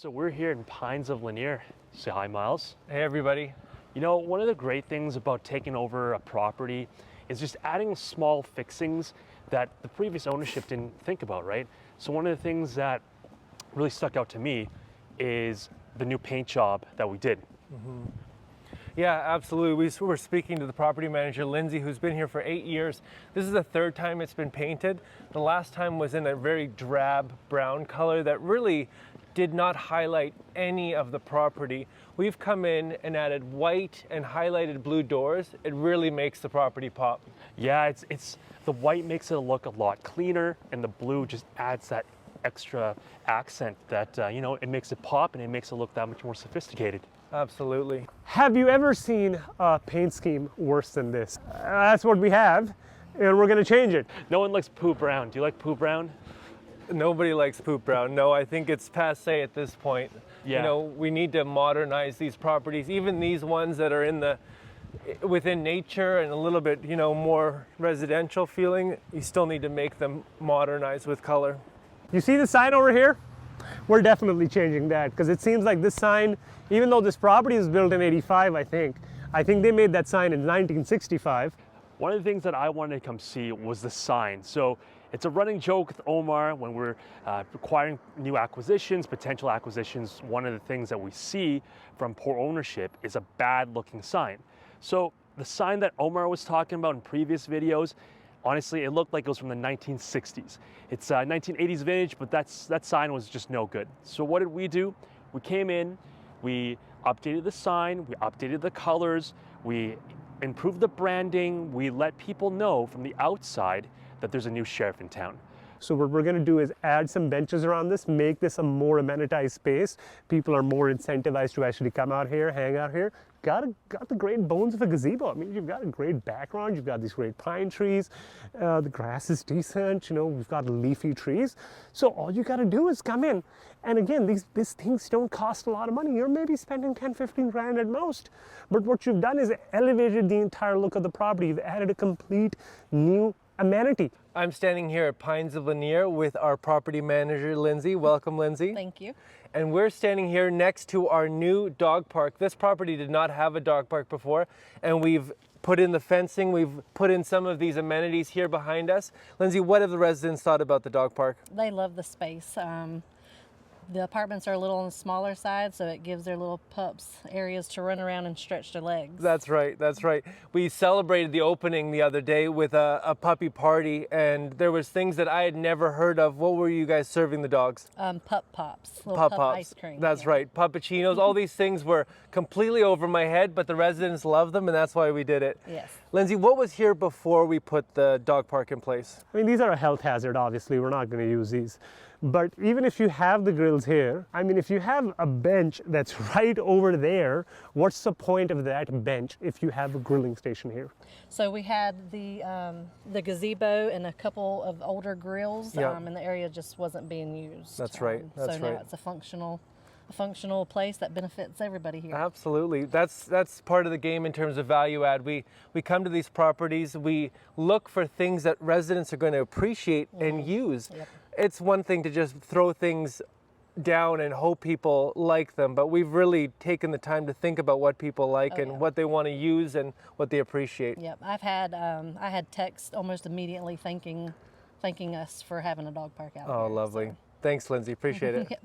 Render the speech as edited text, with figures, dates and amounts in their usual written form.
So we're here in Pines of Lanier. Say hi, Miles. Hey everybody. You know, one of the great things about taking over a property is just adding small fixings that the previous ownership didn't think about, right? So one of the things that really stuck out to me is the new paint job that we did. Yeah, absolutely. We were speaking to the property manager, Lindsay, who's been here for 8 years. This is the third time it's been painted. The last time was in a very drab brown color that really did not highlight any of the property. We've come in and added white and highlighted blue doors. It really makes the property pop. Yeah, it's the white makes it look a lot cleaner, and the blue just adds that extra accent that, it makes it pop and it makes it look that much more sophisticated. Absolutely. Have you ever seen a paint scheme worse than this? That's what we have, and we're going to change it. No one likes poo brown. Do you like poo brown? Nobody likes poop brown. No, I think it's passé at this point. Yeah. You know, we need to modernize these properties, even these ones that are within nature and a little bit, more residential feeling. You still need to make them modernized with color. You see the sign over here? We're definitely changing that because it seems like this sign, even though this property was built in '85, I think they made that sign in 1965. One of the things that I wanted to come see was the sign. So it's a running joke with Omar when we're acquiring new acquisitions, potential acquisitions. One of the things that we see from poor ownership is a bad looking sign. So the sign that Omar was talking about in previous videos, honestly, it looked like it was from the 1960s. It's 1980s vintage, but that sign was just no good. So what did we do? We came in, we updated the sign, we updated the colors, we improved the branding, we let people know from the outside that there's a new sheriff in town. So what we're going to do is add some benches around this, make this a more amenitized space. People are more incentivized to actually come out here, hang out here. Got the great bones of a gazebo. I mean, you've got a great background. You've got these great pine trees. The grass is decent. We've got leafy trees. So all you got to do is come in. And again, these things don't cost a lot of money. You're maybe spending 10, 15 grand at most. But what you've done is elevated the entire look of the property. You've added a complete new amenity. I'm standing here at Pines of Lanier with our property manager, Lindsay. Welcome, Lindsay. Thank you. And we're standing here next to our new dog park. This property did not have a dog park before, and we've put in the fencing, we've put in some of these amenities here behind us. Lindsay, what have the residents thought about the dog park? They love the space. The apartments are a little on the smaller side, so it gives their little pups areas to run around and stretch their legs. That's right, that's right. We celebrated the opening the other day with a puppy party, and there was things that I had never heard of. What were you guys serving the dogs? Pup pops, little Pup pup pops. ice cream. That's yeah. right, puppuccinos. All these things were completely over my head, but the residents love them, and that's why we did it. Yes. Lindsay, what was here before we put the dog park in place? I mean, these are a health hazard, obviously. We're not going to use these. But even if you have the grills here, I mean, if you have a bench that's right over there, what's the point of that bench if you have a grilling station here? So we had the gazebo and a couple of older grills, Yeah. and the area just wasn't being used. That's right, that's so now right. it's a functional place that benefits everybody here. Absolutely. That's part of the game in terms of value add. We come to these properties, we look for things that residents are going to appreciate and use. Yep. It's one thing to just throw things down and hope people like them, but we've really taken the time to think about what people like and what they want to use and what they appreciate. Yep. I had texts almost immediately thanking us for having a dog park out Oh, here, lovely. so. Thanks, Lindsay. Appreciate it. Yep.